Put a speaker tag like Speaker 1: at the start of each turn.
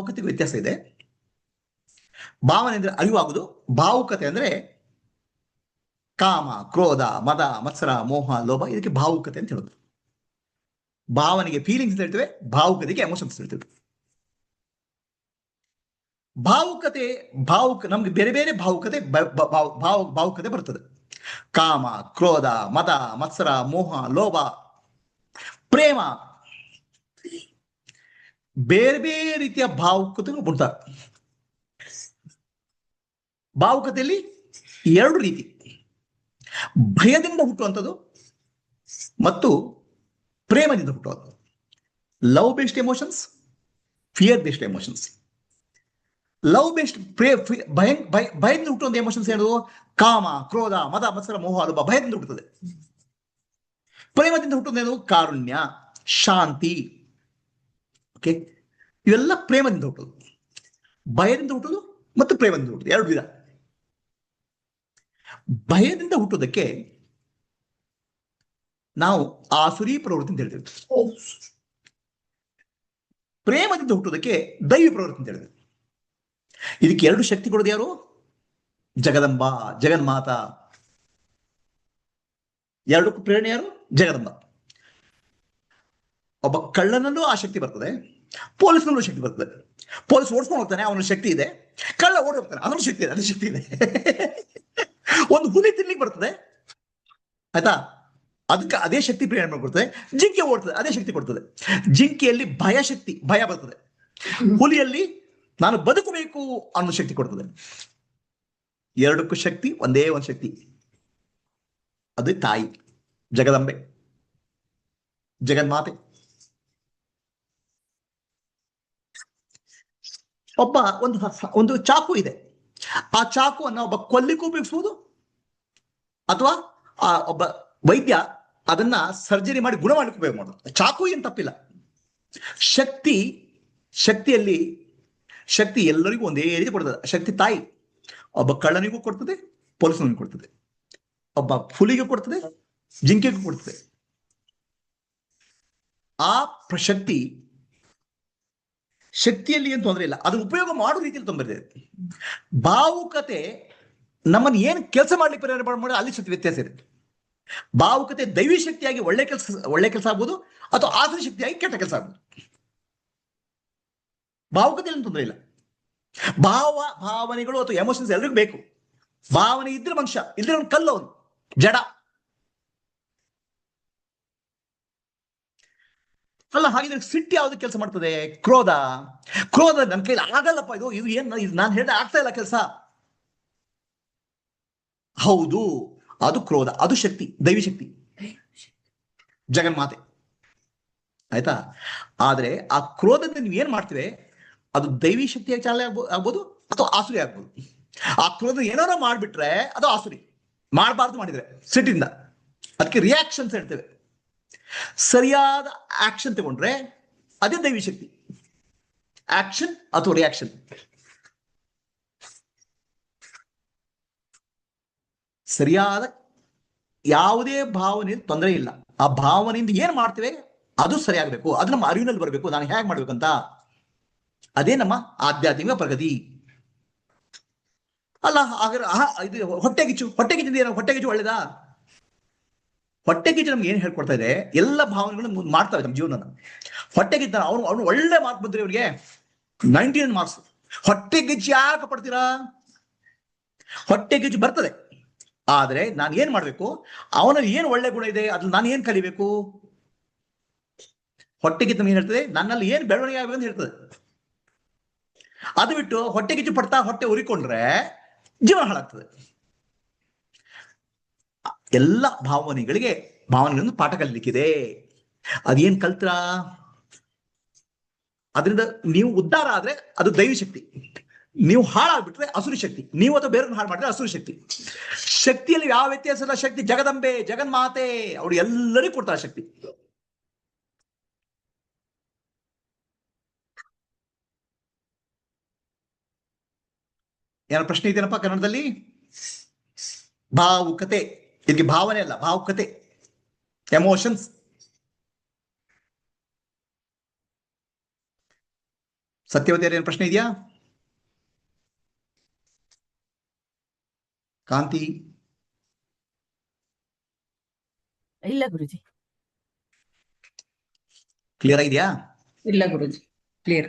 Speaker 1: ಭಾವುಕತೆಗೂ ವ್ಯತ್ಯಾಸ ಇದೆ. ಭಾವನೆ ಅಂದ್ರೆ ಅರಿವಾಗುವುದು, ಭಾವುಕತೆ ಅಂದ್ರೆ ಕಾಮ, ಕ್ರೋಧ, ಮದ, ಮತ್ಸರ, ಮೋಹ, ಲೋಭ, ಇದಕ್ಕೆ ಭಾವುಕತೆ ಅಂತ ಹೇಳೋದು. ಭಾವನೆಗೆ ಫೀಲಿಂಗ್ಸ್ ಅಂತ ಹೇಳ್ತೇವೆ, ಭಾವುಕತೆಗೆ ಎಮೋಷನ್ಸ್ ಹೇಳ್ತೇವೆ. ನಮ್ಗೆ ಬೇರೆ ಬೇರೆ ಭಾವುಕತೆ ಬರ್ತದೆ. ಕಾಮ, ಕ್ರೋಧ, ಮದ, ಮತ್ಸರ, ಮೋಹ, ಲೋಭ, ಪ್ರೇಮ, ಬೇರೆ ಬೇರೆ ರೀತಿಯ ಭಾವುಕತೆ ಉಂಟಾಗ. ಭಾವುಕತೆಯಲ್ಲಿ ಎರಡು ರೀತಿ: ಭಯದಿಂದ ಹುಟ್ಟುವಂಥದ್ದು ಮತ್ತು ಪ್ರೇಮದಿಂದ ಹುಟ್ಟುವಂಥದ್ದು. Love based emotions, fear based emotions. Love based ಭಯದಿಂದ ಹುಟ್ಟುವಂತ ಎಮೋಷನ್ಸ್ ಏನು? ಕಾಮ, ಕ್ರೋಧ, ಮದ, ಮತ್ಸರ, ಮೋಹ, ಲೋಭ ಭಯದಿಂದ ಹುಟ್ಟುತ್ತದೆ. ಪ್ರೇಮದಿಂದ ಹುಟ್ಟುವುದೇನು? ಕಾರುಣ್ಯ, ಶಾಂತಿ. ಓಕೆ, ಇವೆಲ್ಲ ಪ್ರೇಮದಿಂದ ಹುಟ್ಟುವುದು. ಭಯದಿಂದ ಹುಟ್ಟುವುದು ಮತ್ತು ಪ್ರೇಮದಿಂದ ಹುಟ್ಟುವುದು ಎರಡು ವಿಧ. ಭಯದಿಂದ ಹುಟ್ಟುವುದಕ್ಕೆ ನಾವು ಆಸುರಿ ಪ್ರವೃತ್ತಿ ಅಂತ ಹೇಳ್ತೇವೆ. ಪ್ರೇಮದಿಂದ ಹುಟ್ಟುವುದಕ್ಕೆ ದೈವಿ ಪ್ರವೃತ್ತಿ ಅಂತ ಹೇಳ್ತೇವೆ. ಇದಕ್ಕೆ ಎರಡು ಶಕ್ತಿ ಕೊಡೋದು ಯಾರು? ಜಗದಂಬ, ಜಗನ್ಮಾತ. ಎರಡಕ್ಕೂ ಪ್ರೇರಣೆ ಯಾರು? ಜಗದಂಬ. ಒಬ್ಬ ಕಳ್ಳನಲ್ಲೂ ಆ ಶಕ್ತಿ ಬರ್ತದೆ, ಪೊಲೀಸ್ನಲ್ಲೂ ಶಕ್ತಿ ಬರ್ತದೆ. ಪೊಲೀಸ್ ಓಡಿಸ್ಕೊಂಡು ಹೋಗ್ತಾನೆ, ಅವನ ಶಕ್ತಿ ಇದೆ. ಕಳ್ಳ ಓಡಿ ಹೋಗ್ತಾನೆ, ಅದನ್ನು ಶಕ್ತಿ ಇದೆ, ಅದೇ ಶಕ್ತಿ ಇದೆ. ಒಂದು ಹುಲಿ ತಿನ್ಲಿಕ್ಕೆ ಬರ್ತದೆ, ಆಯ್ತಾ, ಅದಕ್ಕೆ ಅದೇ ಶಕ್ತಿ ಪ್ರೇರಣೆ ಕೊಡ್ತದೆ. ಜಿಂಕೆ ಓಡ್ತದೆ, ಅದೇ ಶಕ್ತಿ ಕೊಡ್ತದೆ. ಜಿಂಕೆಯಲ್ಲಿ ಭಯ ಬರ್ತದೆ. ಹುಲಿಯಲ್ಲಿ ನಾನು ಬದುಕಬೇಕು ಅನ್ನೋ ಶಕ್ತಿ ಕೊಡ್ತದೆ. ಎರಡಕ್ಕೂ ಶಕ್ತಿ ಒಂದೇ ಒಂದು ಶಕ್ತಿ, ಅದು ತಾಯಿ, ಜಗದಂಬೆ, ಜಗನ್ಮಾತೆ. ಒಂದು ಚಾಕು ಇದೆ, ಆ ಚಾಕುವನ್ನು ಒಬ್ಬ ಕೊಲ್ಲಿಗೂ ಉಪಯೋಗಿಸುವುದು, ಅಥವಾ ಆ ಒಬ್ಬ ವೈದ್ಯ ಅದನ್ನ ಸರ್ಜರಿ ಮಾಡಿ ಗುಣ ಮಾಡಲಿಕ್ಕೆ ಉಪಯೋಗ ಮಾಡೋದು. ಚಾಕು ಏನು ತಪ್ಪಿಲ್ಲ. ಶಕ್ತಿ ಎಲ್ಲರಿಗೂ ಒಂದೇ ರೀತಿ ಕೊಡ್ತದೆ. ಶಕ್ತಿ ತಾಯಿ ಒಬ್ಬ ಕಳ್ಳನಿಗೂ ಕೊಡ್ತದೆ, ಪೊಲೀಸನಿಗೂ ಕೊಡ್ತದೆ, ಒಬ್ಬ ಹುಲಿಗೂ ಕೊಡ್ತದೆ, ಜಿಂಕೆಗೂ ಕೊಡ್ತದೆ. ಆ ಶಕ್ತಿಯಲ್ಲಿ ಏನು ತೊಂದರೆ ಇಲ್ಲ, ಅದನ್ನು ಉಪಯೋಗ ಮಾಡೋ ರೀತಿಯಲ್ಲಿ ತೊಂದರೆ ಇದೆ. ಭಾವುಕತೆ ನಮ್ಮನ್ನು ಏನು ಕೆಲಸ ಮಾಡ್ಲಿಕ್ಕೆ ಪ್ರೇರಣೆ ಮಾಡೋದು, ಅಲ್ಲಿ ಶಕ್ತಿ ವ್ಯತ್ಯಾಸ ಇರುತ್ತೆ. ಭಾವುಕತೆ ದೈವಿ ಶಕ್ತಿಯಾಗಿ ಒಳ್ಳೆ ಕೆಲಸ ಆಗ್ಬೋದು, ಅಥವಾ ಆಸರಿ ಶಕ್ತಿಯಾಗಿ ಕೆಟ್ಟ ಕೆಲಸ ಆಗ್ಬೋದು. ಭಾವುಕತೆಯಲ್ಲಿ ತೊಂದರೆ ಇಲ್ಲ. ಭಾವನೆಗಳು ಅಥವಾ ಎಮೋಷನ್ಸ್ ಎಲ್ರಿಗೂ ಬೇಕು. ಭಾವನೆ ಇದ್ರೆ ಮನುಷ್ಯ, ಇದ್ರೆ ಅವನು ಕಲ್ಲು, ಅವನು ಜಡ ಅಲ್ಲ. ಹಾಗಿದ್ರೆ ಸಿಟ್ಟು ಯಾವ್ದು ಕೆಲಸ ಮಾಡ್ತದೆ? ಕ್ರೋಧ ನನ್ನ ಕೈಲಿ ಆಗಲ್ಲಪ್ಪ, ಇದು ಏನು, ಇದು ನಾನು ಹೇಳಿದ್ರೆ ಆಗ್ತಾ ಇಲ್ಲ ಕೆಲಸ. ಹೌದು, ಅದು ಕ್ರೋಧ, ಅದು ಶಕ್ತಿ, ದೈವಿ ಶಕ್ತಿ, ಜಗನ್ಮಾತೆ, ಆಯ್ತಾ. ಆದ್ರೆ ಆ ಕ್ರೋಧದಿಂದ ನೀವು ಏನ್ ಮಾಡ್ತೀವಿ, ಅದು ದೈವಿ ಶಕ್ತಿಯಾಗಿ ಚಾಲನೆ ಆಗ್ಬೋದು ಅಥವಾ ಆಸುರಿ ಆಗ್ಬೋದು. ಆ ಕ್ರೋಧ ಏನಾರ ಮಾಡ್ಬಿಟ್ರೆ ಅದು ಆಸುರಿ. ಮಾಡಬಾರ್ದು ಮಾಡಿದ್ರೆ ಸಿಟ್ಟಿಂದ, ಅದಕ್ಕೆ ರಿಯಾಕ್ಷನ್ಸ್ ಹೇಳ್ತೇವೆ. ಸರಿಯಾದ ಆಕ್ಷನ್ ತಗೊಂಡ್ರೆ ಅದೇ ದೈವಿ ಶಕ್ತಿ. ಆಕ್ಷನ್ ಅಥವಾ ರಿಯಾಕ್ಷನ್. ಸರಿಯಾದ ಯಾವುದೇ ಭಾವನೆ ತೊಂದರೆ ಇಲ್ಲ. ಆ ಭಾವನೆಯಿಂದ ಏನ್ ಮಾಡ್ತೇವೆ ಅದು ಸರಿಯಾಗಬೇಕು, ಅದು ನಮ್ಮ ಅರಿವಿನಲ್ಲಿ ಬರಬೇಕು, ನಾನು ಹೇಗೆ ಮಾಡ್ಬೇಕಂತ. ಅದೇ ನಮ್ಮ ಆಧ್ಯಾತ್ಮಿಕ ಪ್ರಗತಿ. ಅಲ್ಲ ಇದು ಹೊಟ್ಟೆಗಿಚ್ಚು ಒಳ್ಳೇದಾ? ಹೊಟ್ಟೆಗಿಚ್ಚು ನಮ್ಗೆ ಏನ್ ಹೇಳ್ಕೊಡ್ತಾ ಇದೆ? ಎಲ್ಲ ಭಾವನೆಗಳು ಮಾಡ್ತವೆ ನಮ್ಮ ಜೀವನ. ಹೊಟ್ಟೆಗಿಚ್ಚ ಅವನು ಒಳ್ಳೆ ಮಾರ್ಕ್ ಬಂದ್ರೆ ಇವರಿಗೆ 99 ಮಾರ್ಕ್ಸ್. ಹೊಟ್ಟೆಗಿಚ್ಚು ಯಾಕೆ ಪಡ್ತೀರಾ? ಹೊಟ್ಟೆಗಿಚ್ಚು ಬರ್ತದೆ, ಆದ್ರೆ ನಾನು ಏನ್ ಮಾಡ್ಬೇಕು, ಅವನಲ್ಲಿ ಏನ್ ಒಳ್ಳೆ ಗುಣ ಇದೆ, ಅದ್ರಲ್ಲಿ ನಾನು ಏನ್ ಕಲಿಬೇಕು. ಹೊಟ್ಟೆಗಿಚ್ಚು ನಮ್ಗೆ ಏನ್ ಹೇಳ್ತದೆ? ನನ್ನಲ್ಲಿ ಏನ್ ಬೆಳವಣಿಗೆ ಆಗಬೇಕು ಅಂತ ಹೇಳ್ತದೆ. ಅದು ಬಿಟ್ಟು ಹೊಟ್ಟೆಗಿಚ್ಚು ಪಡ್ತಾ ಹೊಟ್ಟೆ ಉರಿಕೊಂಡ್ರೆ ಜೀವನ ಹಾಳಾಗ್ತದೆ. ಎಲ್ಲ ಭಾವನೆಗಳನ್ನು ಪಾಠ ಕಲಿಲಿಕ್ಕಿದೆ. ಅದೇನ್ ಕಲ್ತ್ರ, ಅದರಿಂದ ನೀವು ಉದ್ಧಾರ ಆದ್ರೆ ಅದು ದೈವಿ ಶಕ್ತಿ, ನೀವು ಹಾಳಾಗ್ಬಿಟ್ರೆ ಅಸುರಿ ಶಕ್ತಿ, ನೀವು ಅಥವಾ ಬೇರೆ ಹಾಳು ಮಾಡಿದ್ರೆ ಅಸುರಿ ಶಕ್ತಿ. ಶಕ್ತಿಯಲ್ಲಿ ಯಾವ ವ್ಯತ್ಯಾಸ ಇಲ್ಲ. ಶಕ್ತಿ ಜಗದಂಬೆ, ಜಗನ್ಮಾತೆ, ಅವಳು ಎಲ್ಲರಿಗೂ ಕೊಡ್ತಾರೆ ಶಕ್ತಿ. ಏನೋ ಪ್ರಶ್ನೆ ಇದೆಯೇನಪ್ಪ ಕನ್ನಡದಲ್ಲಿ? ಭಾವುಕತೆ, ಇದಕ್ಕೆ ಭಾವನೆ ಅಲ್ಲ, ಭಾವುಕತೆ, ಎಮೋಷನ್ಸ್. ಸತ್ಯವತಿಯರ ಏನು ಪ್ರಶ್ನೆ ಇದೆಯಾ? ಕಾಂತಿ?
Speaker 2: ಇಲ್ಲ ಗುರುಜಿ.
Speaker 1: ಕ್ಲಿಯರ್ ಆಗಿದೆಯಾ?
Speaker 3: ಇಲ್ಲ ಗುರುಜಿ, ಕ್ಲಿಯರ್.